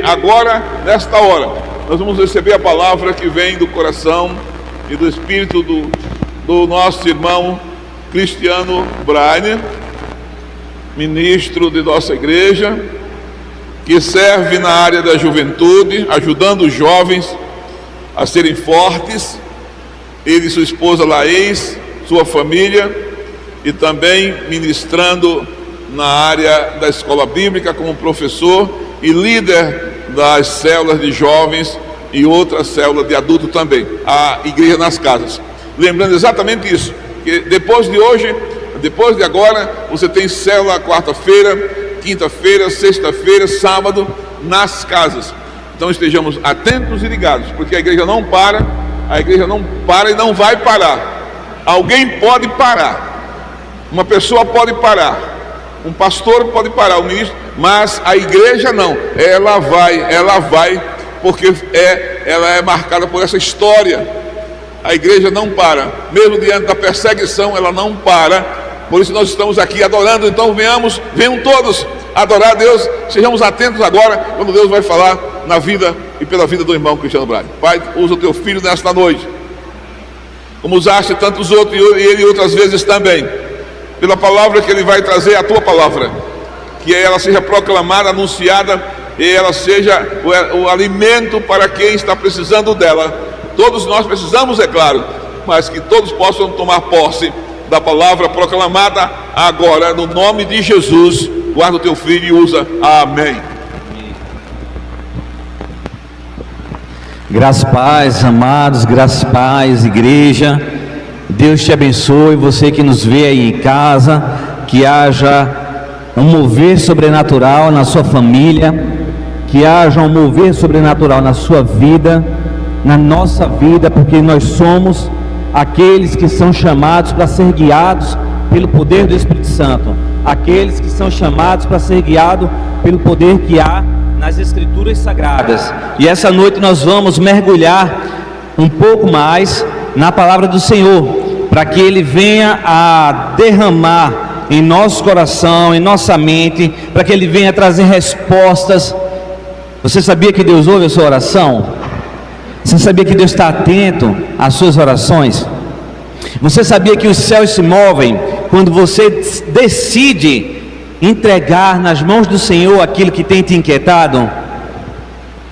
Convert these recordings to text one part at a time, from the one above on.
agora, nesta hora, nós vamos receber a palavra que vem do coração e do espírito do nosso irmão Cristiano Brainer, ministro de nossa igreja, que serve na área da juventude, ajudando os jovens a serem fortes, ele e sua esposa Laís, sua família, e também ministrando na área da escola bíblica como professor e líder das células de jovens e outras células de adulto também, a Igreja nas Casas. Lembrando exatamente isso, que depois de hoje, depois de agora, você tem célula quarta-feira, quinta-feira, sexta-feira, sábado, nas casas. Então estejamos atentos e ligados, porque a igreja não para e não vai parar. Alguém pode parar, uma pessoa pode parar, um pastor pode parar, um ministro, mas a igreja não, ela vai, porque ela é marcada por essa história. A igreja não para, mesmo diante da perseguição, ela não para. Por isso nós estamos aqui adorando. Então venham todos adorar a Deus. Sejamos atentos agora, quando Deus vai falar na vida e pela vida do irmão Cristiano Brainer. Pai, usa o teu filho nesta noite, como usaste tantos outros, e ele outras vezes também, pela palavra que ele vai trazer, a tua palavra, que ela seja proclamada, anunciada, e ela seja o alimento para quem está precisando dela. Todos nós precisamos, é claro, mas que todos possam tomar posse da palavra proclamada agora, no nome de Jesus. Guarda o teu filho e usa. Amém. Graças a paz, amados, graças a paz, igreja. Deus te abençoe, você que nos vê aí em casa, que haja um mover sobrenatural na sua família, que haja um mover sobrenatural na sua vida, na nossa vida, porque nós somos aqueles que são chamados para ser guiados pelo poder do Espírito Santo, aqueles que são chamados para ser guiados pelo poder que há nas Escrituras Sagradas. E essa noite nós vamos mergulhar um pouco mais na palavra do Senhor, para que Ele venha a derramar em nosso coração, em nossa mente, para que Ele venha trazer respostas. Você sabia que Deus ouve a sua oração? Você sabia que Deus está atento às suas orações? Você sabia que os céus se movem quando você decide entregar nas mãos do Senhor aquilo que tem te inquietado?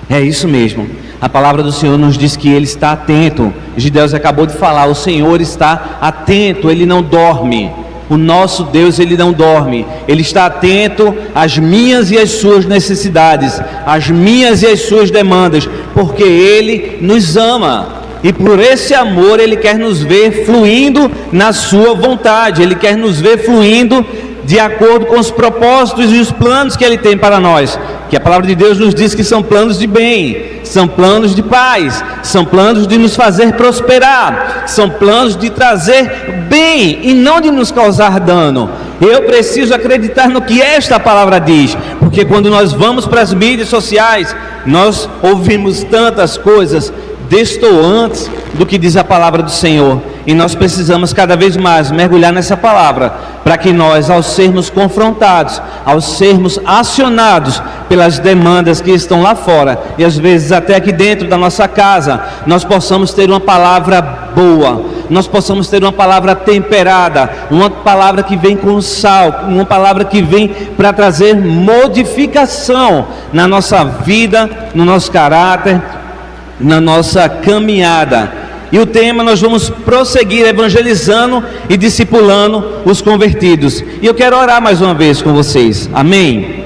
É isso mesmo. A palavra do Senhor nos diz que Ele está atento. Gideus acabou de falar, o Senhor está atento, Ele não dorme. O nosso Deus, Ele não dorme, Ele está atento às minhas e às suas necessidades, às minhas e às suas demandas, porque Ele nos ama, e por esse amor Ele quer nos ver fluindo na sua vontade, Ele quer nos ver fluindo de acordo com os propósitos e os planos que Ele tem para nós, que a palavra de Deus nos diz que são planos de bem, são planos de paz, são planos de nos fazer prosperar, são planos de trazer bem e não de nos causar dano. Eu preciso acreditar no que esta palavra diz, porque quando nós vamos para as mídias sociais, nós ouvimos tantas coisas destoantes do que diz a palavra do Senhor, e nós precisamos cada vez mais mergulhar nessa palavra, para que nós, ao sermos confrontados, ao sermos acionados pelas demandas que estão lá fora, e às vezes até aqui dentro da nossa casa, nós possamos ter uma palavra boa, nós possamos ter uma palavra temperada, uma palavra que vem com sal, uma palavra que vem para trazer modificação na nossa vida, no nosso caráter, na nossa caminhada. E o tema, nós vamos prosseguir evangelizando e discipulando os convertidos. E eu quero orar mais uma vez com vocês, amém?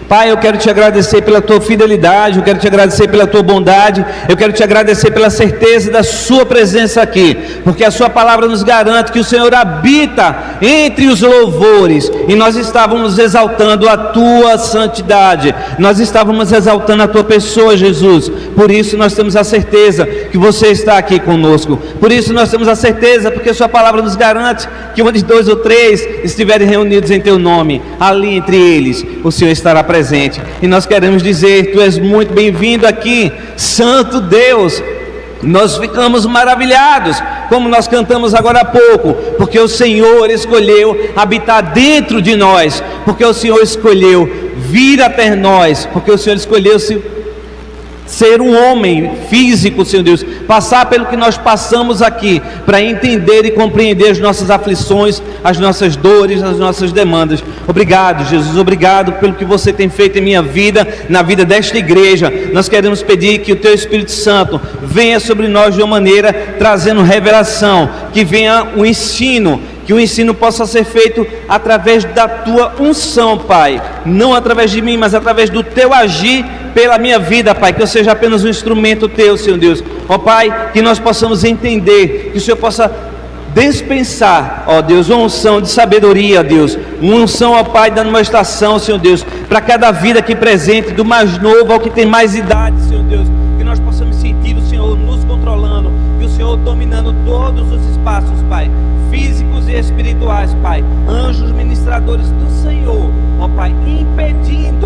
Pai, eu quero te agradecer pela tua fidelidade, eu quero te agradecer pela tua bondade, eu quero te agradecer pela certeza da sua presença aqui, porque a sua palavra nos garante que o Senhor habita entre os louvores, e nós estávamos exaltando a tua santidade, nós estávamos exaltando a tua pessoa, Jesus. Por isso nós temos a certeza que você está aqui conosco, por isso nós temos a certeza, porque a sua palavra nos garante que onde 2 ou 3 estiverem reunidos em teu nome, ali entre eles o Senhor estará presente. E nós queremos dizer, tu és muito bem-vindo aqui, Santo Deus. Nós ficamos maravilhados, como nós cantamos agora há pouco, porque o Senhor escolheu habitar dentro de nós, porque o Senhor escolheu vir até nós, porque o Senhor escolheu se ser um homem físico, Senhor Deus, passar pelo que nós passamos aqui, para entender e compreender as nossas aflições, as nossas dores, as nossas demandas. Obrigado, Jesus, obrigado pelo que você tem feito em minha vida, na vida desta igreja. Nós queremos pedir que o Teu Espírito Santo venha sobre nós de uma maneira trazendo revelação, que venha o ensino, que o ensino possa ser feito através da Tua unção, Pai, não através de mim, mas através do Teu agir pela minha vida, Pai, que eu seja apenas um instrumento Teu, Senhor Deus. Ó Pai, que nós possamos entender, que o Senhor possa dispensar, ó Deus, uma unção de sabedoria, ó Deus, uma unção, ó Pai, da nova estação, Senhor Deus, para cada vida aqui presente, do mais novo ao que tem mais idade, Senhor Deus, que nós possamos sentir o Senhor nos controlando, que o Senhor dominando todos os espaços, Pai, físicos e espirituais, Pai, anjos ministradores do Senhor, ó Pai, impedindo,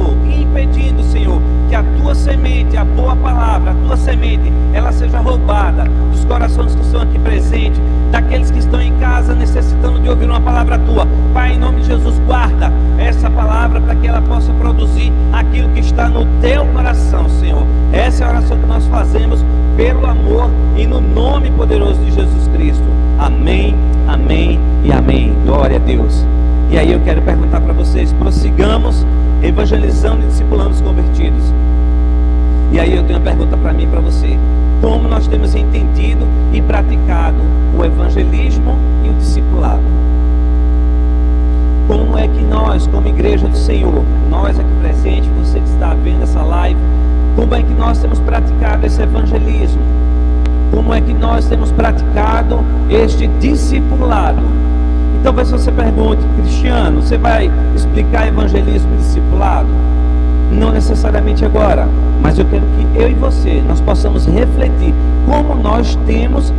Senhor, que a Tua semente, a boa palavra, a Tua semente, ela seja roubada dos corações que estão aqui presentes, daqueles que estão em casa necessitando de ouvir uma palavra Tua. Pai, em nome de Jesus, guarda essa palavra para que ela possa produzir aquilo que está no Teu coração, Senhor. Essa é a oração que nós fazemos pelo amor e no nome poderoso de Jesus Cristo. Amém, amém e amém. Glória a Deus. E aí eu quero perguntar para vocês: prossigamos evangelizando e discipulando os convertidos. E aí eu tenho uma pergunta para mim e para você: como nós temos entendido e praticado o evangelismo e o discipulado? Como é que nós, como igreja do Senhor, nós aqui presentes, você que está vendo essa live, como é que nós temos praticado esse evangelismo? Como é que nós temos praticado este discipulado? Então, talvez você pergunte: Cristiano, você vai explicar evangelismo e discipulado? Não necessariamente agora, mas eu quero que eu e você, nós possamos refletir como nós temos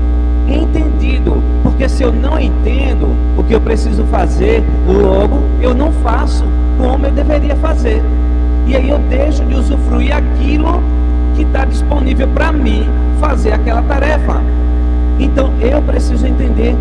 entendido, porque se eu não entendo o que eu preciso fazer, logo eu não faço como eu deveria fazer, e aí eu deixo de usufruir aquilo que está disponível para mim fazer aquela tarefa. Então eu preciso entender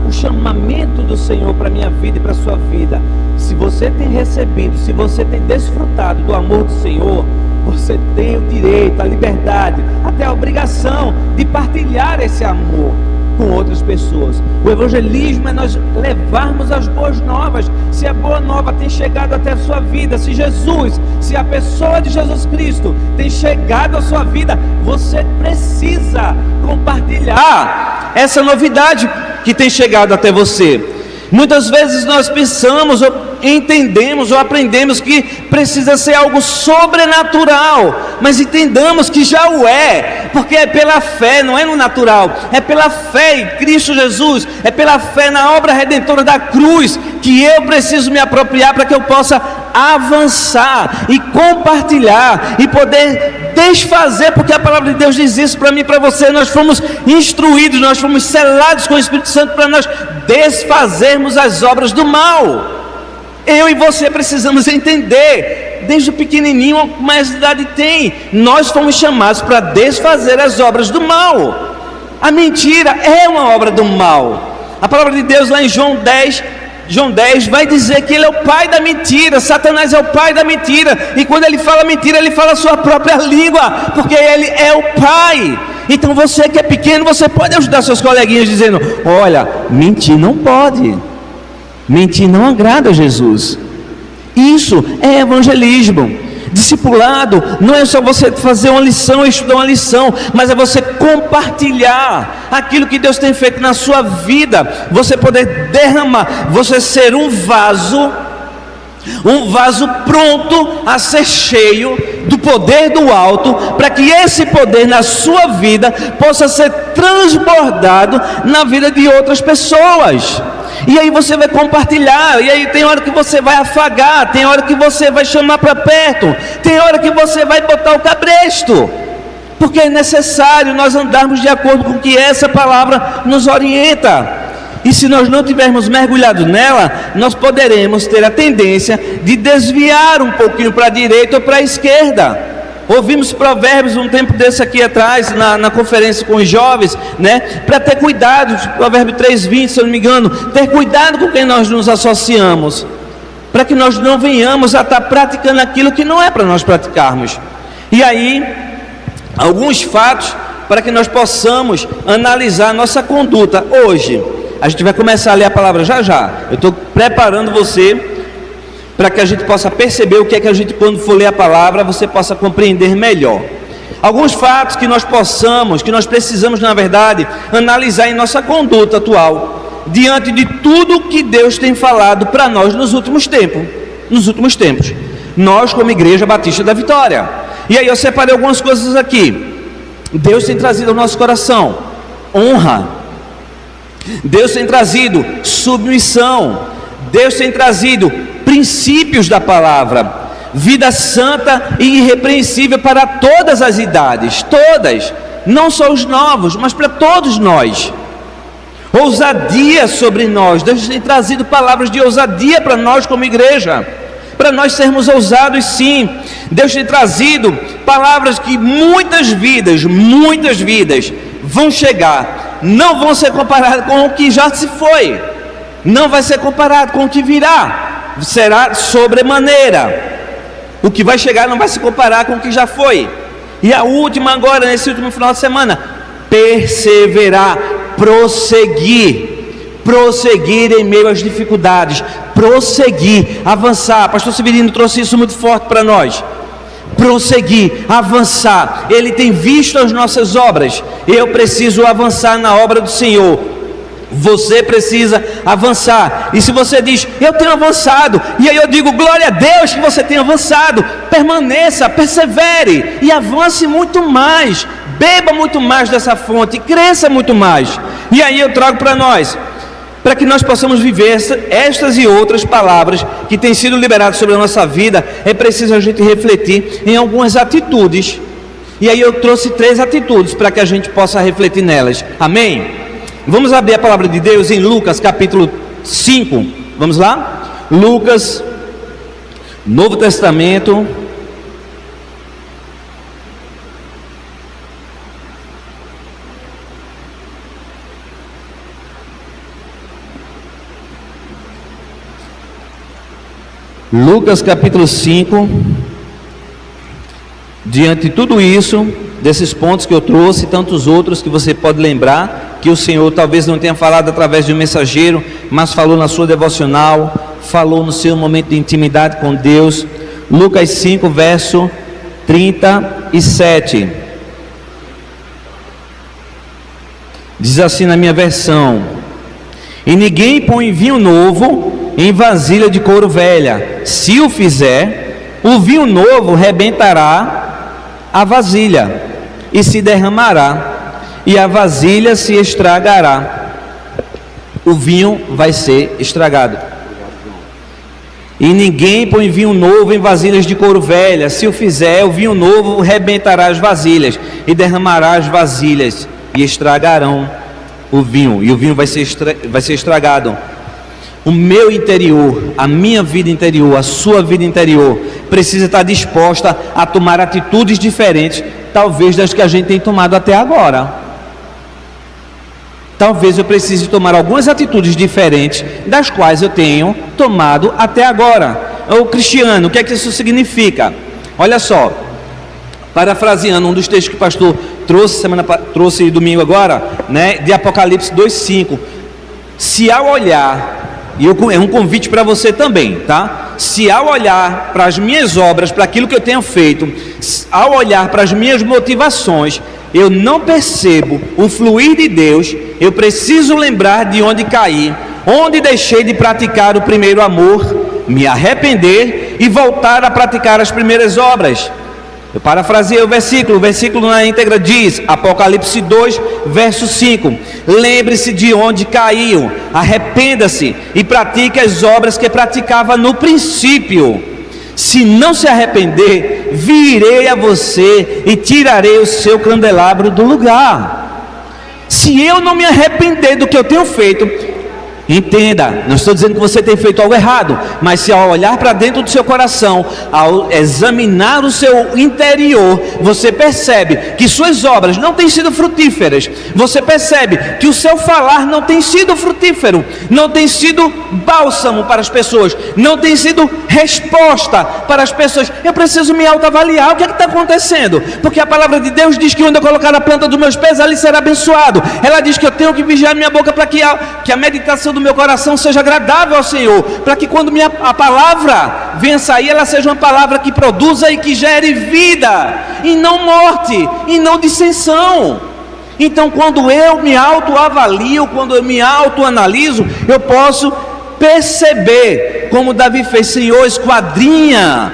o chamamento do Senhor para a minha vida e para a sua vida. Se você tem recebido, se você tem desfrutado do amor do Senhor, você tem o direito, a liberdade, até a obrigação de partilhar esse amor com outras pessoas. O evangelismo é nós levarmos as boas novas. Se a boa nova tem chegado até a sua vida, se a pessoa de Jesus Cristo tem chegado à sua vida, você precisa compartilhar essa novidade que tem chegado até você. Muitas vezes nós pensamos, ou entendemos, ou aprendemos que precisa ser algo sobrenatural, mas entendamos que já o é, porque é pela fé, não é no natural, é pela fé em Cristo Jesus, é pela fé na obra redentora da cruz, que eu preciso me apropriar para que eu possa avançar e compartilhar e poder desfazer, porque a palavra de Deus diz isso para mim e para você. Nós fomos instruídos, nós fomos selados com o Espírito Santo para nós desfazermos as obras do mal. Eu e você precisamos entender, desde o pequenininho ao que mais idade tem, nós fomos chamados para desfazer as obras do mal. A mentira é uma obra do mal. A palavra de Deus lá em João 10 vai dizer que ele é o pai da mentira. Satanás é o pai da mentira, e quando ele fala mentira, ele fala a sua própria língua, porque ele é o pai. Então você que é pequeno, você pode ajudar seus coleguinhas dizendo: olha, mentir não pode, mentir não agrada a Jesus. Isso é evangelismo. Discipulado não é só você fazer uma lição, estudar uma lição, mas é você compartilhar aquilo que Deus tem feito na sua vida, você poder derramar, você ser um vaso pronto a ser cheio do poder do alto, para que esse poder na sua vida possa ser transbordado na vida de outras pessoas. E aí você vai compartilhar, e aí tem hora que você vai afagar, tem hora que você vai chamar para perto, tem hora que você vai botar o cabresto, porque é necessário nós andarmos de acordo com o que essa palavra nos orienta. E se nós não tivermos mergulhado nela, nós poderemos ter a tendência de desviar um pouquinho para a direita ou para a esquerda. Ouvimos Provérbios um tempo desse aqui atrás, na conferência com os jovens, né? Para ter cuidado, Provérbio 3:20, se eu não me engano, ter cuidado com quem nós nos associamos, para que nós não venhamos a estar praticando aquilo que não é para nós praticarmos. E aí, alguns fatos para que nós possamos analisar a nossa conduta hoje. A gente vai começar a ler a palavra já já. Eu estou preparando você para que a gente possa perceber o que é que a gente, quando for ler a palavra, você possa compreender melhor. Alguns fatos que nós precisamos, na verdade, analisar em nossa conduta atual, diante de tudo que Deus tem falado para nós nos últimos tempos. Nós, como Igreja Batista da Vitória. E aí eu separei algumas coisas aqui. Deus tem trazido ao nosso coração honra. Deus tem trazido submissão. Deus tem trazido princípios da palavra, vida santa e irrepreensível para todas as idades, todas, não só os novos, mas para todos nós. Ousadia sobre nós. Deus tem trazido palavras de ousadia para nós como igreja, para nós sermos ousados, sim. Deus tem trazido palavras que muitas vidas vão chegar, não vão ser comparadas com o que já se foi, não vai ser comparado com o que virá, será sobremaneira. O que vai chegar não vai se comparar com o que já foi. E a última agora, nesse último final de semana, perseverar, prosseguir em meio às dificuldades, prosseguir, avançar. Pastor Severino trouxe isso muito forte para nós. Prosseguir, avançar. Ele tem visto as nossas obras. Eu preciso avançar na obra do Senhor. Você precisa avançar. E se você diz, eu tenho avançado, e aí eu digo, glória a Deus que você tem avançado, permaneça, persevere e avance muito mais, beba muito mais dessa fonte, cresça muito mais. E aí eu trago para nós, para que nós possamos viver estas e outras palavras que têm sido liberadas sobre a nossa vida, é preciso a gente refletir em algumas atitudes. E aí eu trouxe 3 atitudes para que a gente possa refletir nelas. Amém? Vamos abrir a palavra de Deus em Lucas capítulo 5, vamos lá? Lucas, Novo Testamento, Lucas capítulo 5. Diante de tudo isso, desses pontos que eu trouxe, e tantos outros que você pode lembrar, que o Senhor talvez não tenha falado através de um mensageiro, mas falou na sua devocional, falou no seu momento de intimidade com Deus. Lucas 5, verso 37. Diz assim na minha versão: e ninguém põe vinho novo em vasilha de couro velha. Se o fizer, o vinho novo rebentará a vasilha e se derramará, e a vasilha se estragará. O vinho vai ser estragado. E ninguém põe vinho novo em vasilhas de couro velha. Se o fizer, o vinho novo rebentará as vasilhas e derramará as vasilhas e estragarão o vinho, e o vinho vai ser estragado. O meu interior, a minha vida interior, a sua vida interior precisa estar disposta a tomar atitudes diferentes, talvez das que a gente tem tomado até agora. Talvez eu precise tomar algumas atitudes diferentes das quais eu tenho tomado até agora. Ô Cristiano, o que é que isso significa? Olha só, parafraseando um dos textos que o pastor trouxe domingo agora, né, de Apocalipse 2:5. Se ao olhar, e é um convite para você também, tá? Se ao olhar para as minhas obras, para aquilo que eu tenho feito, ao olhar para as minhas motivações, eu não percebo o fluir de Deus, eu preciso lembrar de onde caí, onde deixei de praticar o primeiro amor, me arrepender e voltar a praticar as primeiras obras. Eu parafraseei o versículo na íntegra diz, Apocalipse 2, verso 5: lembre-se de onde caiu, arrependa-se e pratique as obras que praticava no princípio. Se não se arrepender, virei a você e tirarei o seu candelabro do lugar. Se eu não me arrepender do que eu tenho feito, Entenda, não estou dizendo que você tem feito algo errado, mas se ao olhar para dentro do seu coração, ao examinar o seu interior, você percebe que suas obras não têm sido frutíferas, você percebe que o seu falar não tem sido frutífero, não tem sido bálsamo para as pessoas, não tem sido resposta para as pessoas. Eu preciso me autoavaliar, o que é que está acontecendo? Porque a palavra de Deus diz que onde eu colocar a planta dos meus pés, ali será abençoado. Ela diz que eu tenho que vigiar minha boca para que a meditação do meu coração seja agradável ao Senhor, para que quando a palavra venha sair, ela seja uma palavra que produza e que gere vida, e não morte, e não dissensão. Então, quando eu me autoavalio, quando eu me autoanaliso, eu posso perceber, como Davi fez: Senhor, esquadrinha,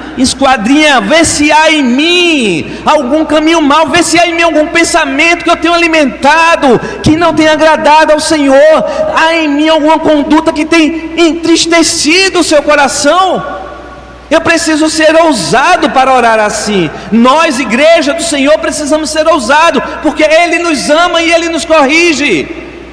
vê se há em mim algum caminho mau, vê se há em mim algum pensamento que eu tenho alimentado, que não tem agradado ao Senhor, há em mim alguma conduta que tem entristecido o seu coração. Eu preciso ser ousado para orar assim. Nós, igreja do Senhor, precisamos ser ousados, porque Ele nos ama e Ele nos corrige.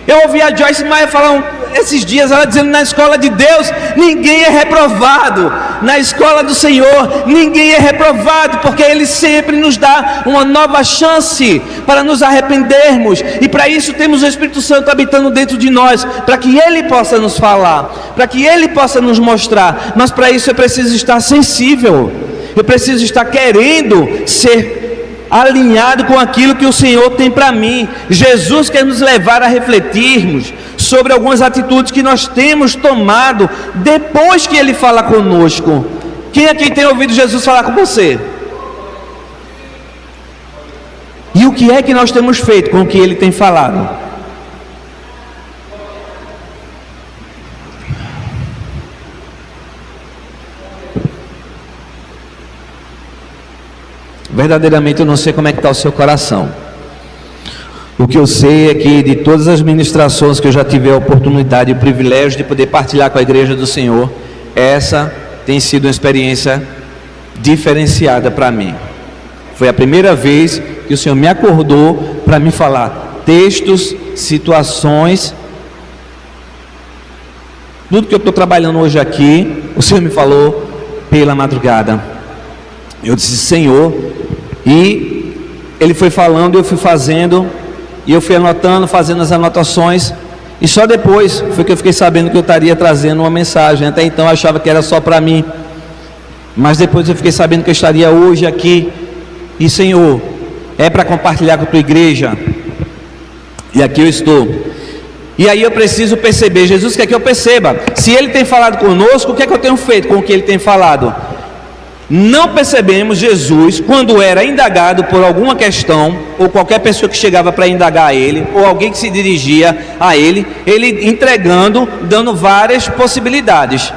Eu ouvi a Joyce Meyer falar esses dias, ela dizendo: na escola de Deus ninguém é reprovado, na escola do Senhor ninguém é reprovado, porque Ele sempre nos dá uma nova chance para nos arrependermos, e para isso temos o Espírito Santo habitando dentro de nós, para que Ele possa nos falar, para que Ele possa nos mostrar. Mas para isso eu preciso estar sensível, eu preciso estar querendo ser alinhado com aquilo que o Senhor tem para mim. Jesus quer nos levar a refletirmos sobre algumas atitudes que nós temos tomado depois que Ele fala conosco. Quem aqui tem ouvido Jesus falar com você? E o que é que nós temos feito com o que Ele tem falado? Verdadeiramente eu não sei como é que está o seu coração. O que eu sei é que de todas as ministrações que eu já tive a oportunidade e o privilégio de poder partilhar com a igreja do Senhor, essa tem sido uma experiência diferenciada para mim. Foi a primeira vez que o Senhor me acordou para me falar textos, situações, tudo que eu estou trabalhando hoje aqui, o Senhor me falou pela madrugada. Eu disse: Senhor, e Ele foi falando, eu fui fazendo, e eu fui anotando, fazendo as anotações, e só depois foi que eu fiquei sabendo que eu estaria trazendo uma mensagem. Até então eu achava que era só para mim, mas depois eu fiquei sabendo que eu estaria hoje aqui, e Senhor, é para compartilhar com a tua igreja, e aqui eu estou. E aí eu preciso perceber, Jesus quer que eu perceba, se Ele tem falado conosco, o que é que eu tenho feito com o que Ele tem falado? Não percebemos Jesus quando era indagado por alguma questão, ou qualquer pessoa que chegava para indagar a Ele, ou alguém que se dirigia a Ele, Ele entregando, dando várias possibilidades.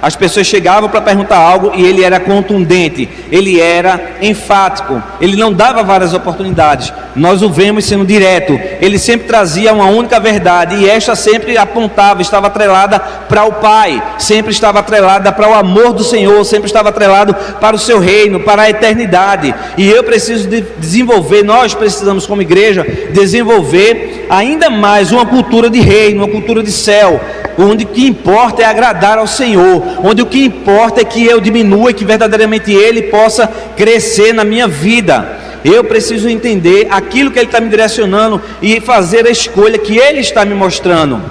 As pessoas chegavam para perguntar algo e Ele era contundente, Ele era enfático, Ele não dava várias oportunidades. Nós o vemos sendo direto. Ele sempre trazia uma única verdade, e esta sempre apontava, estava atrelada para o Pai, sempre estava atrelada para o amor do Senhor, sempre estava atrelado para o seu reino, para a eternidade. E eu preciso desenvolver, nós precisamos como igreja desenvolver ainda mais uma cultura de reino, uma cultura de céu, onde o que importa é agradar ao Senhor, onde o que importa é que eu diminua e que verdadeiramente Ele possa crescer na minha vida. Eu preciso entender aquilo que Ele está me direcionando e fazer a escolha que Ele está me mostrando.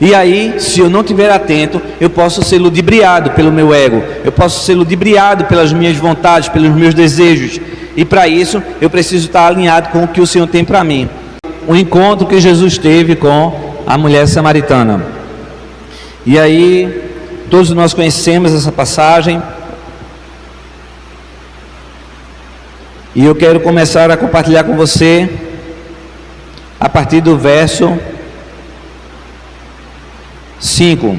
E aí, se eu não estiver atento, eu posso ser ludibriado pelo meu ego, eu posso ser ludibriado pelas minhas vontades, pelos meus desejos, e para isso eu preciso estar alinhado com o que o Senhor tem para mim. O encontro que Jesus teve com a mulher samaritana. E aí, todos nós conhecemos essa passagem, e eu quero começar a compartilhar com você a partir do verso 5.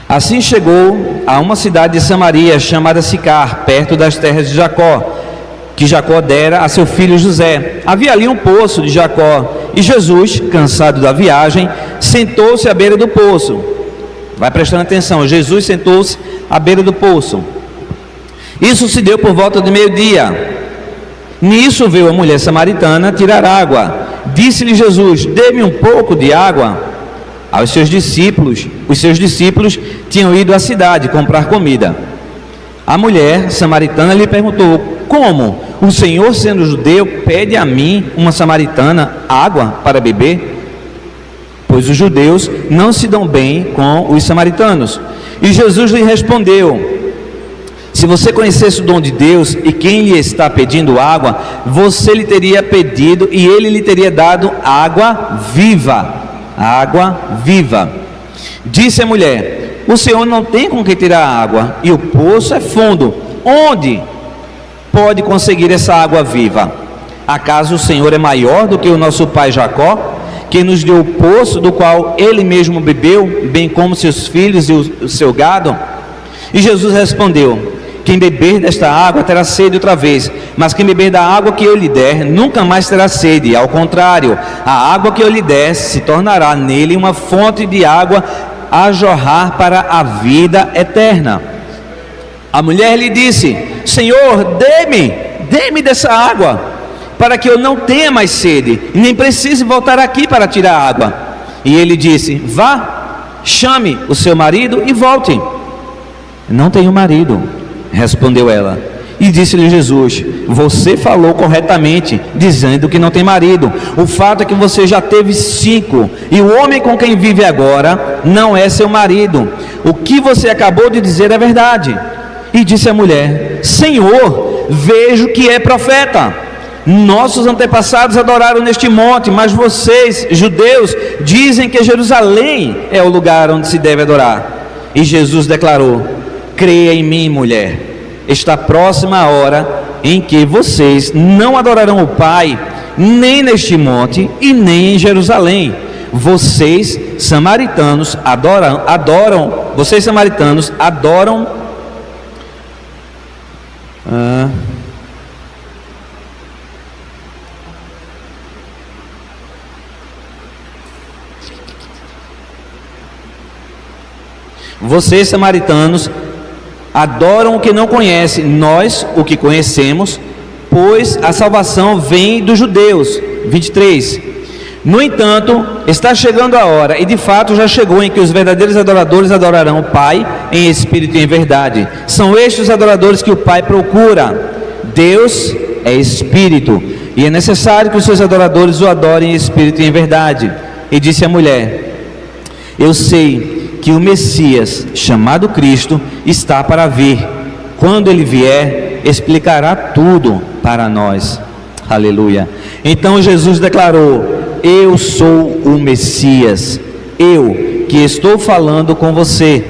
Assim chegou a uma cidade de Samaria chamada Sicar, perto das terras de Jacó, que Jacó dera a seu filho José. Havia ali um poço de Jacó, e Jesus, cansado da viagem, sentou-se à beira do poço. Vai prestando atenção, Jesus sentou-se à beira do poço. Isso se deu por volta do meio-dia. Nisso veio a mulher samaritana tirar água. Disse-lhe Jesus: dê-me um pouco de água. Os seus discípulos tinham ido à cidade comprar comida. A mulher samaritana lhe perguntou: como o Senhor, sendo judeu, pede a mim, uma samaritana, água para beber? Pois os judeus não se dão bem com os samaritanos. E Jesus lhe respondeu: se você conhecesse o dom de Deus e quem lhe está pedindo água, você lhe teria pedido e ele lhe teria dado água viva. Água viva. Disse a mulher: o Senhor não tem com que tirar água e o poço é fundo. Onde pode conseguir essa água viva? Acaso o Senhor é maior do que o nosso pai Jacó, que nos deu o poço do qual ele mesmo bebeu, bem como seus filhos e o seu gado? E Jesus respondeu: quem beber desta água terá sede outra vez, mas quem beber da água que eu lhe der, nunca mais terá sede. Ao contrário, a água que eu lhe der se tornará nele uma fonte de água a jorrar para a vida eterna. A mulher lhe disse: Senhor, dê-me dessa água, para que eu não tenha mais sede, e nem precise voltar aqui para tirar água. E ele disse: vá, chame o seu marido e volte. Não tenho marido, respondeu ela. E disse-lhe Jesus: você falou corretamente, dizendo que não tem marido. O fato é que você já teve 5, e o homem com quem vive agora não é seu marido. O que você acabou de dizer é verdade. E disse a mulher: Senhor, vejo que é profeta. Nossos antepassados adoraram neste monte, mas vocês, judeus, dizem que Jerusalém é o lugar onde se deve adorar. E Jesus declarou: creia em mim, mulher, está próxima a hora em que vocês não adorarão o Pai, nem neste monte e nem em Jerusalém. Vocês samaritanos adoram. Vocês samaritanos adoram o que não conhecem, nós o que conhecemos, pois a salvação vem dos judeus. 23. No entanto, está chegando a hora, e de fato já chegou, em que os verdadeiros adoradores adorarão o Pai em espírito e em verdade. São estes os adoradores que o Pai procura. Deus é espírito, e é necessário que os seus adoradores o adorem em espírito e em verdade. E disse a mulher: eu sei que o Messias, chamado Cristo, está para vir. Quando ele vier, explicará tudo para nós. Aleluia. Então Jesus declarou: eu sou o Messias, eu que estou falando com você.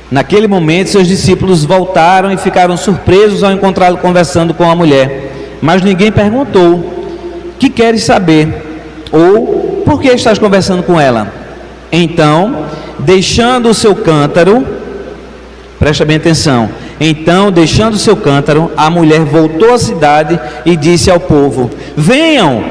Naquele momento seus discípulos voltaram e ficaram surpresos ao encontrá-lo conversando com a mulher. Mas ninguém perguntou: que queres saber? Ou por que estás conversando com ela? Então, deixando o seu cântaro, presta bem atenção, então deixando o seu cântaro, a mulher voltou à cidade e disse ao povo: venham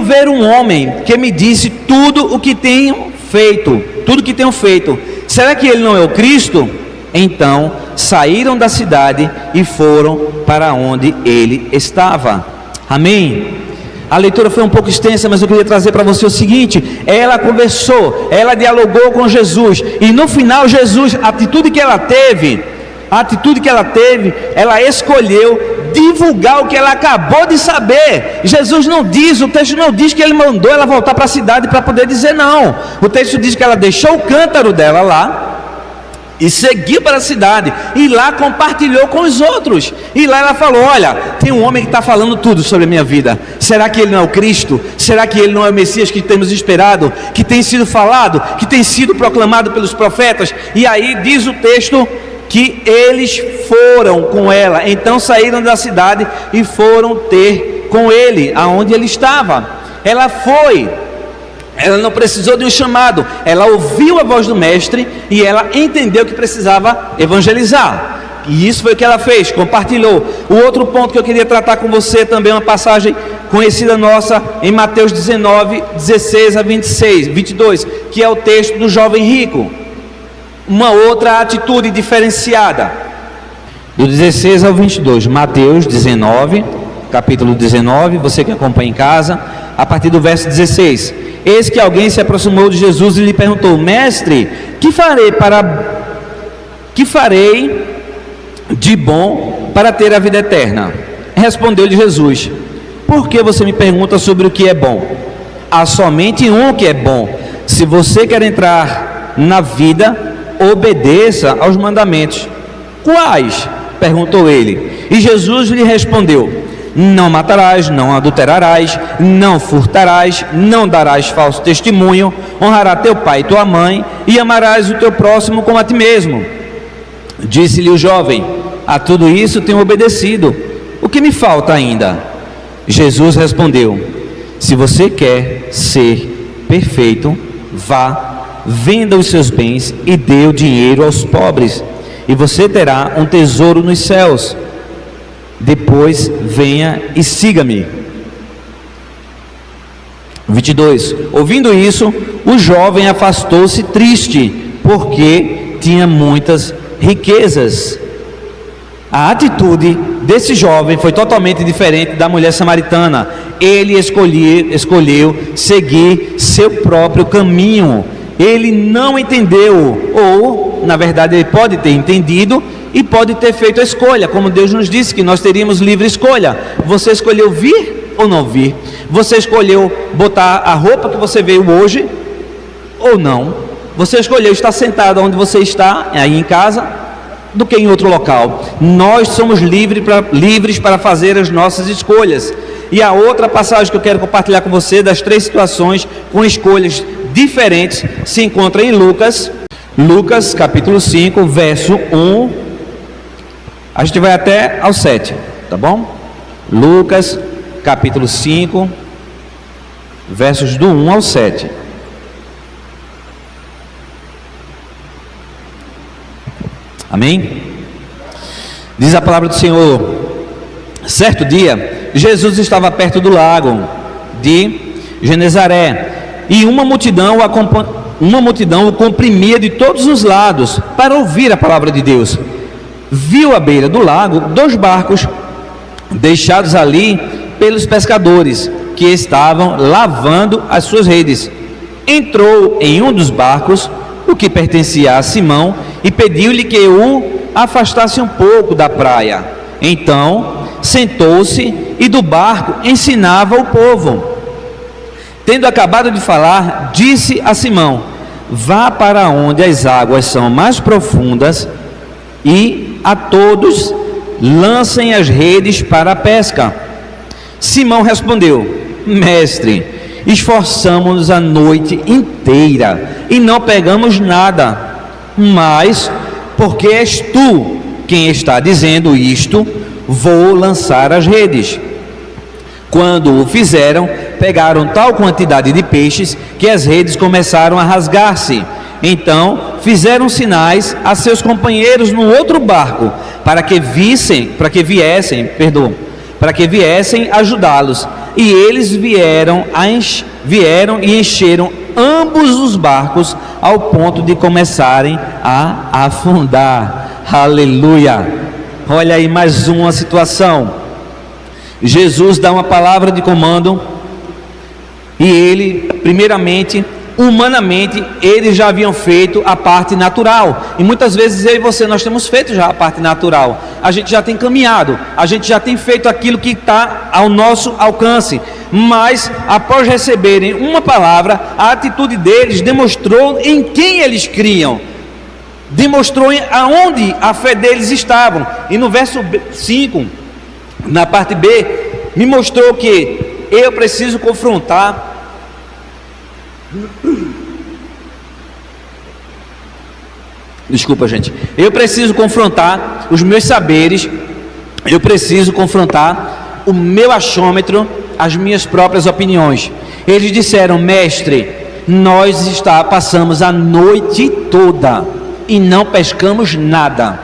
ver um homem que me disse tudo o que tenho feito. Será que ele não é o Cristo? Então saíram da cidade e foram para onde ele estava. Amém? A leitura foi um pouco extensa, mas eu queria trazer para você o seguinte: ela conversou, ela dialogou com Jesus, e no final Jesus, a atitude que ela teve, ela escolheu divulgar o que ela acabou de saber. Jesus não diz, o texto não diz que ele mandou ela voltar para a cidade para poder dizer, não. O texto diz que ela deixou o cântaro dela lá e seguiu para a cidade, e lá compartilhou com os outros. E lá ela falou: olha, tem um homem que está falando tudo sobre a minha vida. Será que ele não é o Cristo? Será que ele não é o Messias que temos esperado, que tem sido falado, que tem sido proclamado pelos profetas? E aí diz o texto que eles foram com ela. Então saíram da cidade e foram ter com ele aonde ele estava. Ela foi, ela não precisou de um chamado, ela ouviu a voz do mestre e ela entendeu que precisava evangelizar. E isso foi o que ela fez, compartilhou. O outro ponto que eu queria tratar com você também é uma passagem conhecida nossa em Mateus 19, 16 a 22, que é o texto do jovem rico. Uma outra atitude diferenciada. Do 16 ao 22, Mateus 19, capítulo 19, você que acompanha em casa, a partir do verso 16. Eis que alguém se aproximou de Jesus e lhe perguntou: Mestre, que farei de bom para ter a vida eterna? Respondeu-lhe Jesus: Por que você me pergunta sobre o que é bom? Há somente um que é bom. Se você quer entrar na vida, obedeça aos mandamentos. Quais? Perguntou ele. E Jesus lhe respondeu: Não matarás, não adulterarás, não furtarás, não darás falso testemunho, honrará teu pai e tua mãe, e amarás o teu próximo como a ti mesmo. Disse-lhe o jovem: A tudo isso tenho obedecido. O que me falta ainda? Jesus respondeu: Se você quer ser perfeito, vá, venda os seus bens e dê o dinheiro aos pobres, e você terá um tesouro nos céus. Depois venha e siga-me. 22. Ouvindo isso, o jovem afastou-se triste, porque tinha muitas riquezas. A atitude desse jovem foi totalmente diferente da mulher samaritana. Ele escolheu seguir seu próprio caminho. Ele não entendeu, ou na verdade ele pode ter entendido e pode ter feito a escolha, como Deus nos disse que nós teríamos livre escolha. Você escolheu vir ou não vir? Você escolheu botar a roupa que você veio hoje ou não? Você escolheu estar sentado onde você está, aí em casa, do que em outro local. Nós somos livres para fazer as nossas escolhas. E a outra passagem que eu quero compartilhar com você, das 3 situações com escolhas diferentes, se encontra em Lucas capítulo 5, verso 1. A gente vai até ao 7, tá bom? Lucas capítulo 5, versos do 1 ao 7. Amém? Diz a palavra do Senhor: certo dia, Jesus estava perto do lago de Genezaré, e uma multidão o comprimia de todos os lados para ouvir a palavra de Deus. Viu à beira do lago 2 barcos deixados ali pelos pescadores, que estavam lavando as suas redes. Entrou em um dos barcos, o que pertencia a Simão, e pediu-lhe que o afastasse um pouco da praia. Então sentou-se e do barco ensinava o povo. Tendo acabado de falar, disse a Simão: Vá para onde as águas são mais profundas e a todos lancem as redes para a pesca. Simão respondeu: Mestre, esforçamo-nos a noite inteira e não pegamos nada, mas porque és tu quem está dizendo isto, vou lançar as redes. Quando o fizeram, pegaram tal quantidade de peixes que as redes começaram a rasgar-se. Então fizeram sinais a seus companheiros no outro barco, para que viessem ajudá-los. E eles vieram e encheram ambos os barcos ao ponto de começarem a afundar. Aleluia! Olha aí mais uma situação. Jesus dá uma palavra de comando e ele, primeiramente, humanamente, eles já haviam feito a parte natural, e muitas vezes eu e você, nós temos feito já a parte natural, a gente já tem caminhado, a gente já tem feito aquilo que está ao nosso alcance, mas após receberem uma palavra, a atitude deles demonstrou em quem eles criam, demonstrou aonde a fé deles estava. E no verso 5, na parte B, me mostrou que eu preciso confrontar eu preciso confrontar os meus saberes, eu preciso confrontar o meu achômetro, as minhas próprias opiniões. Eles disseram: Mestre, nós passamos a noite toda e não pescamos nada.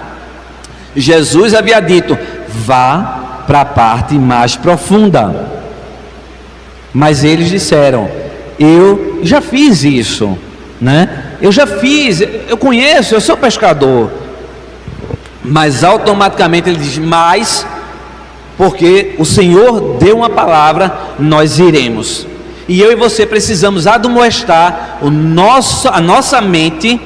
Jesus havia dito: vá para a parte mais profunda. Mas eles disseram: eu já fiz isso, né? Eu conheço, eu sou pescador. Mas automaticamente ele diz: mas porque o Senhor deu uma palavra, nós iremos. E eu e você precisamos admoestar a nossa mente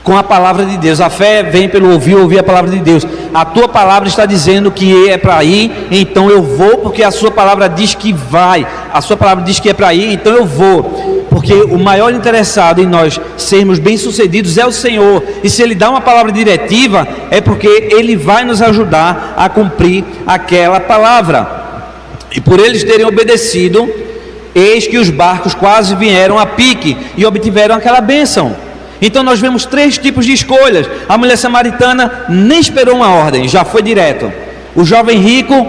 com a palavra de Deus. A fé vem pelo ouvir a palavra de Deus. A tua palavra está dizendo que é para ir, então eu vou, porque a sua palavra diz que vai. A sua palavra diz que é para ir, então eu vou. Porque o maior interessado em nós sermos bem-sucedidos é o Senhor. E se Ele dá uma palavra diretiva, é porque Ele vai nos ajudar a cumprir aquela palavra. E por eles terem obedecido, eis que os barcos quase vieram a pique e obtiveram aquela bênção. Então nós vemos 3 tipos de escolhas. A mulher samaritana nem esperou uma ordem, já foi direto. O jovem rico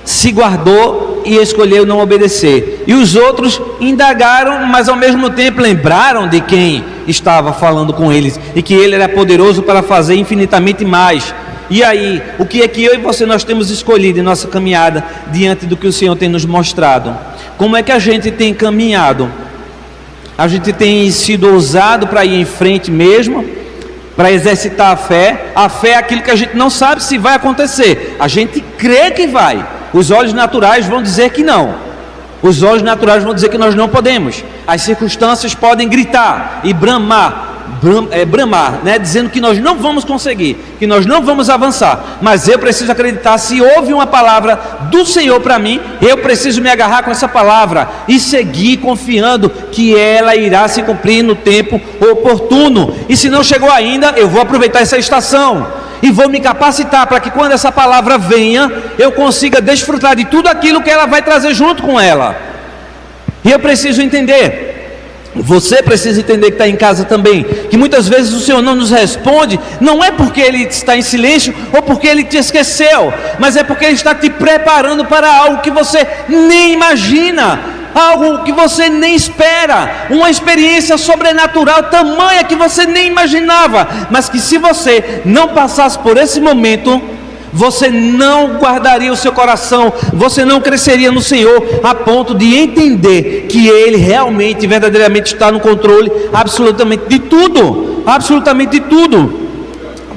se guardou e escolheu não obedecer. E os outros indagaram, mas ao mesmo tempo lembraram de quem estava falando com eles e que ele era poderoso para fazer infinitamente mais. E aí, o que é que eu e você nós temos escolhido em nossa caminhada diante do que o Senhor tem nos mostrado? Como é que a gente tem caminhado? A gente tem sido ousado para ir em frente mesmo, para exercitar a fé. A fé é aquilo que a gente não sabe se vai acontecer, a gente crê que vai. Os olhos naturais vão dizer que não. Os olhos naturais vão dizer que nós não podemos. As circunstâncias podem gritar e bramar, né? Dizendo que nós não vamos conseguir, que nós não vamos avançar. Mas eu preciso acreditar. Se houve uma palavra do Senhor para mim, eu preciso me agarrar com essa palavra e seguir confiando que ela irá se cumprir no tempo oportuno. E se não chegou ainda, eu vou aproveitar essa estação e vou me capacitar para que quando essa palavra venha, eu consiga desfrutar de tudo aquilo que ela vai trazer junto com ela. E eu preciso entender, você precisa entender que está em casa também, que muitas vezes o Senhor não nos responde, não é porque Ele está em silêncio ou porque Ele te esqueceu, mas é porque Ele está te preparando para algo que você nem imagina, algo que você nem espera, uma experiência sobrenatural tamanha que você nem imaginava, mas que se você não passasse por esse momento, você não guardaria o seu coração, você não cresceria no Senhor a ponto de entender que Ele realmente, verdadeiramente está no controle absolutamente de tudo, absolutamente de tudo.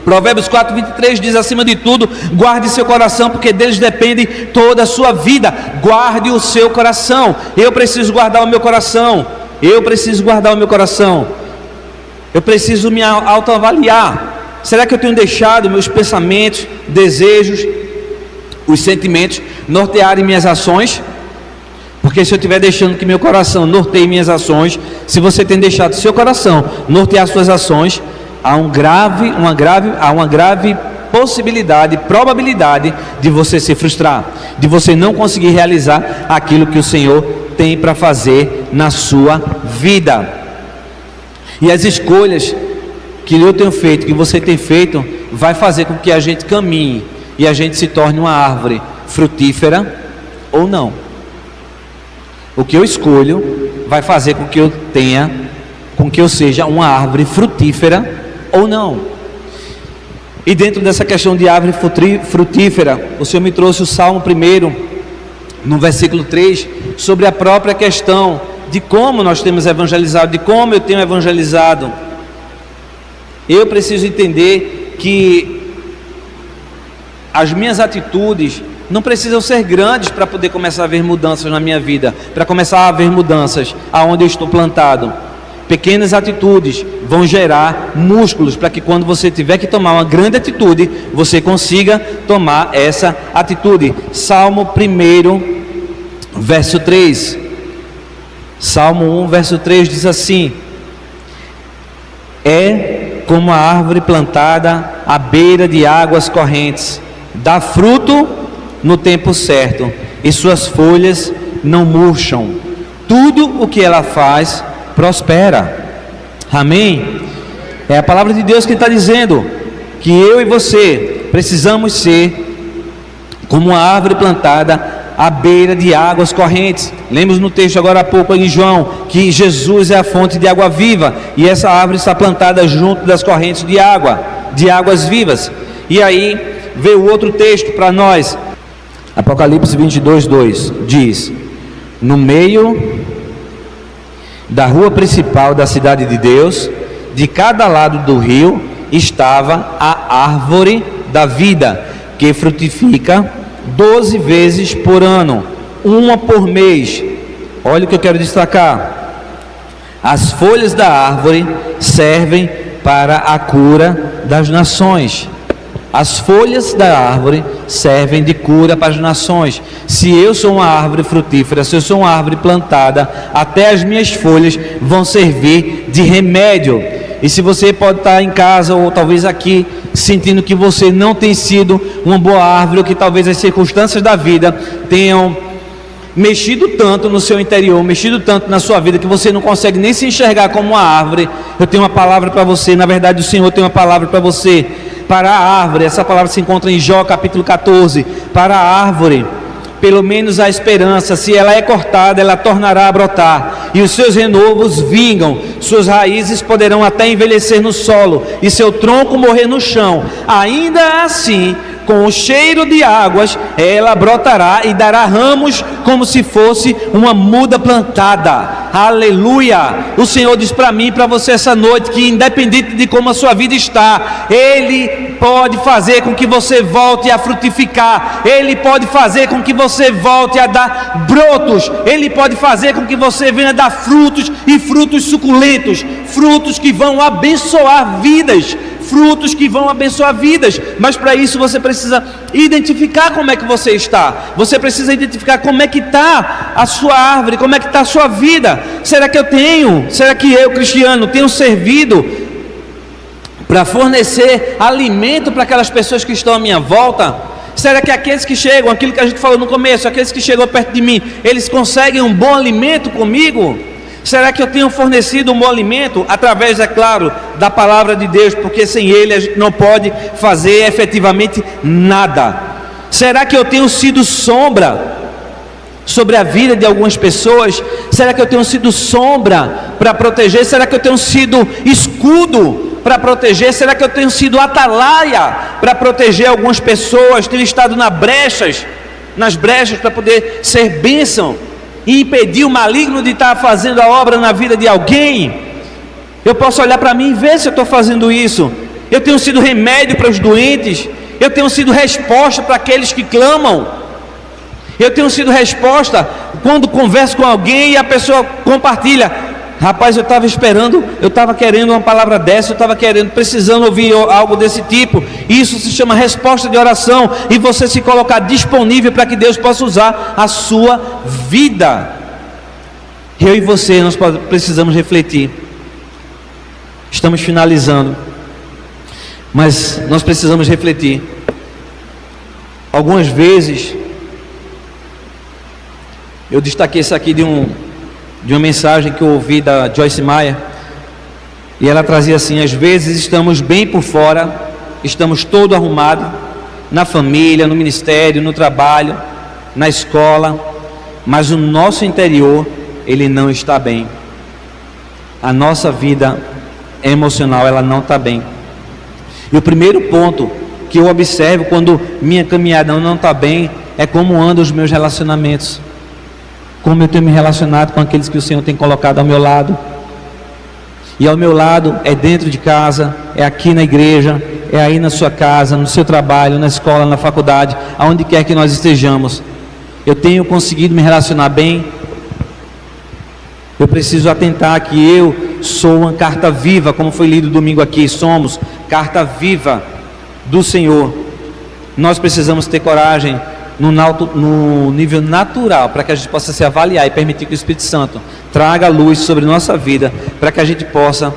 Provérbios 4:23 diz: acima de tudo, guarde seu coração, porque deles depende toda a sua vida. Guarde o seu coração. Eu preciso guardar o meu coração. Eu preciso guardar o meu coração. Eu preciso me autoavaliar. Será que eu tenho deixado meus pensamentos, desejos, os sentimentos nortearem minhas ações? Porque se eu estiver deixando que meu coração norteie minhas ações, se você tem deixado seu coração nortear suas ações, há uma grave possibilidade, probabilidade de você se frustrar, de você não conseguir realizar aquilo que o Senhor tem para fazer na sua vida. E as escolhas que eu tenho feito, que você tem feito, vai fazer com que a gente caminhe e a gente se torne uma árvore frutífera ou não. O que eu escolho vai fazer com que eu seja uma árvore frutífera ou não. E dentro dessa questão de árvore frutífera, o Senhor me trouxe o Salmo 1, no versículo 3, sobre a própria questão de como nós temos evangelizado, de como eu tenho evangelizado. Eu preciso entender que as minhas atitudes não precisam ser grandes para poder começar a ver mudanças na minha vida, para começar a ver mudanças aonde eu estou plantado. Pequenas atitudes vão gerar músculos para que quando você tiver que tomar uma grande atitude, você consiga tomar essa atitude. Salmo 1, verso 3. Salmo 1, verso 3 diz assim: como a árvore plantada à beira de águas correntes, dá fruto no tempo certo, e suas folhas não murcham. Tudo o que ela faz prospera. Amém? É a palavra de Deus que está dizendo que eu e você precisamos ser como uma árvore plantada à beira de águas correntes. Lemos no texto agora há pouco em João que Jesus é a fonte de água viva, e essa árvore está plantada junto das correntes de águas vivas. E aí veio outro texto para nós, Apocalipse 22:2 diz: no meio da rua principal da cidade de Deus, de cada lado do rio, estava a árvore da vida, que frutifica 12 vezes por ano, uma por mês, olha o que eu quero destacar: as folhas da árvore servem para a cura das nações. As folhas da árvore servem de cura para as nações. Se eu sou uma árvore frutífera, se eu sou uma árvore plantada, até as minhas folhas vão servir de remédio. E se você pode estar em casa ou talvez aqui sentindo que você não tem sido uma boa árvore, ou que talvez as circunstâncias da vida tenham mexido tanto no seu interior, mexido tanto na sua vida, que você não consegue nem se enxergar como uma árvore, eu tenho uma palavra para você. Na verdade, o Senhor tem uma palavra para você. Para a árvore, essa palavra se encontra em Jó capítulo 14. Para a árvore, pelo menos a esperança: se ela é cortada, ela tornará a brotar, e os seus renovos vingam, suas raízes poderão até envelhecer no solo, e seu tronco morrer no chão. Ainda assim, com o cheiro de águas, ela brotará e dará ramos como se fosse uma muda plantada. Aleluia! O Senhor diz para mim e para você essa noite que, independente de como a sua vida está, Ele pode fazer com que você volte a frutificar. Ele pode fazer com que você volte a dar brotos. Ele pode fazer com que você venha dar frutos, e frutos suculentos, frutos que vão abençoar vidas. Frutos que vão abençoar vidas. Mas para isso você precisa identificar como é que você está. Você precisa identificar como é que está a sua árvore, como é que está a sua vida. Será que eu, cristiano, tenho servido para fornecer alimento para aquelas pessoas que estão à minha volta? Será que aqueles que chegam, aquilo que a gente falou no começo, aqueles que chegam perto de mim, eles conseguem um bom alimento comigo? Será que eu tenho fornecido um bom alimento? Através, é claro, da palavra de Deus, porque sem Ele a gente não pode fazer efetivamente nada. Será que eu tenho sido sombra sobre a vida de algumas pessoas? Será que eu tenho sido sombra para proteger? Será que eu tenho sido escudo para proteger? Será que eu tenho sido atalaia para proteger algumas pessoas? Tenho estado nas brechas para poder ser bênção e impedir o maligno de estar fazendo a obra na vida de alguém? Eu posso olhar para mim e ver se eu estou fazendo isso. Eu tenho sido remédio para os doentes. Eu tenho sido resposta para aqueles que clamam. Eu tenho sido resposta quando converso com alguém e a pessoa compartilha: rapaz, eu estava esperando, eu estava querendo uma palavra dessa, eu estava precisando ouvir algo desse tipo. Isso se chama resposta de oração, e você se colocar disponível para que Deus possa usar a sua vida. Eu e você, nós precisamos refletir. Estamos finalizando, mas nós precisamos refletir. Algumas vezes, eu destaquei isso aqui de uma mensagem que eu ouvi da Joyce Meyer, e ela trazia assim: às vezes estamos bem por fora, estamos todo arrumado, na família, no ministério, no trabalho, na escola, mas o nosso interior, ele não está bem. A nossa vida emocional, ela não está bem. E o primeiro ponto que eu observo quando minha caminhada não está bem é como andam os meus relacionamentos, como eu tenho me relacionado com aqueles que o Senhor tem colocado ao meu lado. E ao meu lado é dentro de casa, é aqui na igreja, é aí na sua casa, no seu trabalho, na escola, na faculdade, aonde quer que nós estejamos. Eu tenho conseguido me relacionar bem? Eu preciso atentar que eu sou uma carta viva, como foi lido domingo aqui. Somos carta viva do Senhor. Nós precisamos ter coragem no nível natural, para que a gente possa se avaliar e permitir que o Espírito Santo traga luz sobre nossa vida, para que a gente possa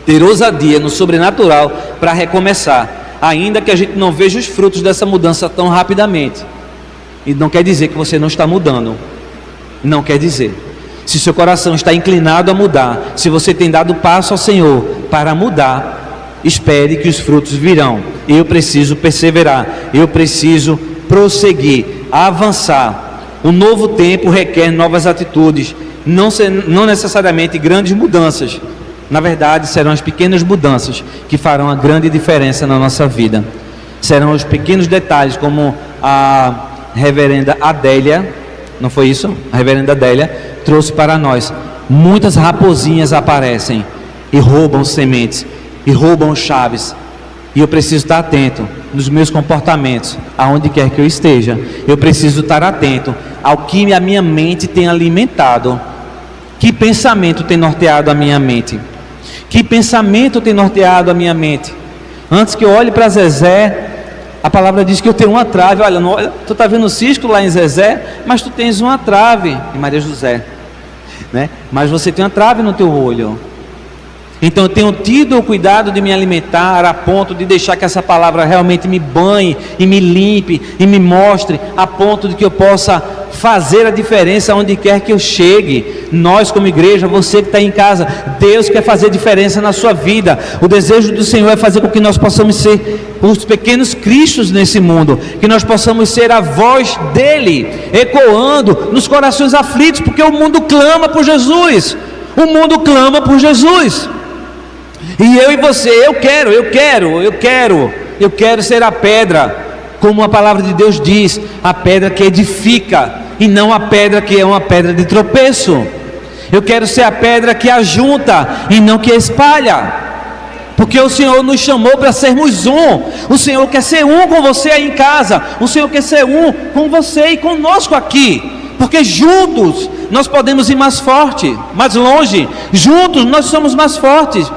ter ousadia no sobrenatural para recomeçar, ainda que a gente não veja os frutos dessa mudança tão rapidamente. E não quer dizer que você não está mudando, não quer dizer. Se seu coração está inclinado a mudar, se você tem dado passo ao Senhor para mudar, espere que os frutos virão. Eu preciso perseverar, eu preciso prosseguir, avançar. O novo tempo requer novas atitudes, não necessariamente grandes mudanças. Na verdade, serão as pequenas mudanças que farão a grande diferença na nossa vida. Serão os pequenos detalhes, como a reverenda Adélia, não foi isso? A reverenda Adélia trouxe para nós. Muitas raposinhas aparecem e roubam sementes, e roubam chaves. E eu preciso estar atento. nos meus comportamentos, aonde quer que eu esteja. Eu preciso estar atento ao que a minha mente tem alimentado. Que pensamento tem norteado a minha mente? Que pensamento tem norteado a minha mente? Antes que eu olhe para Zezé, a palavra diz que eu tenho uma trave. Olha, tu está vendo o cisco lá em Zezé, mas tu tens uma trave em Maria José, né? Mas você tem uma trave no teu olho. Então eu tenho tido o cuidado de me alimentar a ponto de deixar que essa palavra realmente me banhe e me limpe e me mostre, a ponto de que eu possa fazer a diferença onde quer que eu chegue. Nós como igreja, você que está em casa, Deus quer fazer diferença na sua vida. O desejo do Senhor é fazer com que nós possamos ser os pequenos cristos nesse mundo, que nós possamos ser a voz dele ecoando nos corações aflitos, porque o mundo clama por Jesus. O mundo clama por Jesus. E eu e você, eu quero ser a pedra, como a palavra de Deus diz, a pedra que edifica, e não a pedra que é uma pedra de tropeço. Eu quero ser a pedra que ajunta e não que espalha, porque o Senhor nos chamou para sermos um. O Senhor quer ser um com você aí em casa, o Senhor quer ser um com você e conosco aqui, porque juntos nós podemos ir mais forte, mais longe. Juntos nós somos mais fortes.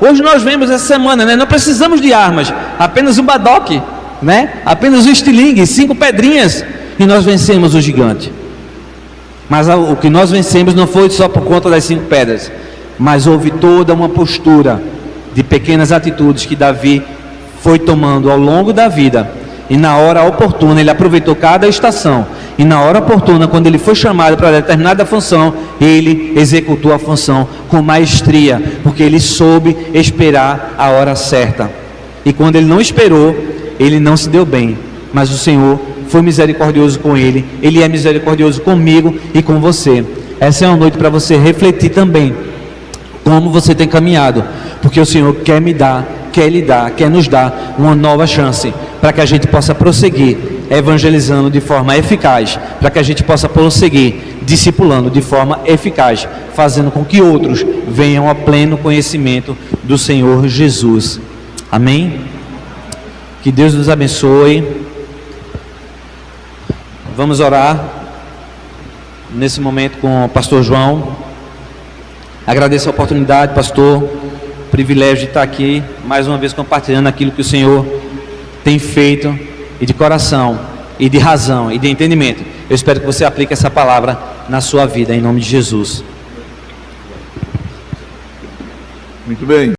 Hoje nós vemos essa semana, né? Não precisamos de armas, apenas um badoque, né? Apenas um estilingue, 5 pedrinhas, e nós vencemos o gigante. Mas o que nós vencemos não foi só por conta das 5 pedras, mas houve toda uma postura de pequenas atitudes que Davi foi tomando ao longo da vida. E na hora oportuna, ele aproveitou cada estação, e na hora oportuna, quando ele foi chamado para determinada função, ele executou a função com maestria, porque ele soube esperar a hora certa. E quando ele não esperou, ele não se deu bem, mas o Senhor foi misericordioso com ele. Ele é misericordioso comigo e com você. Essa é uma noite para você refletir também como você tem caminhado, porque o Senhor quer me dar, quer lhe dar, quer nos dar uma nova chance, para que a gente possa prosseguir evangelizando de forma eficaz, para que a gente possa prosseguir discipulando de forma eficaz, fazendo com que outros venham a pleno conhecimento do Senhor Jesus. Amém? Que Deus nos abençoe. Vamos orar nesse momento com o pastor João. Agradeço a oportunidade, pastor, privilégio de estar aqui mais uma vez compartilhando aquilo que o Senhor tem feito, e de coração, e de razão, e de entendimento. Eu espero que você aplique essa palavra na sua vida, em nome de Jesus. Muito bem.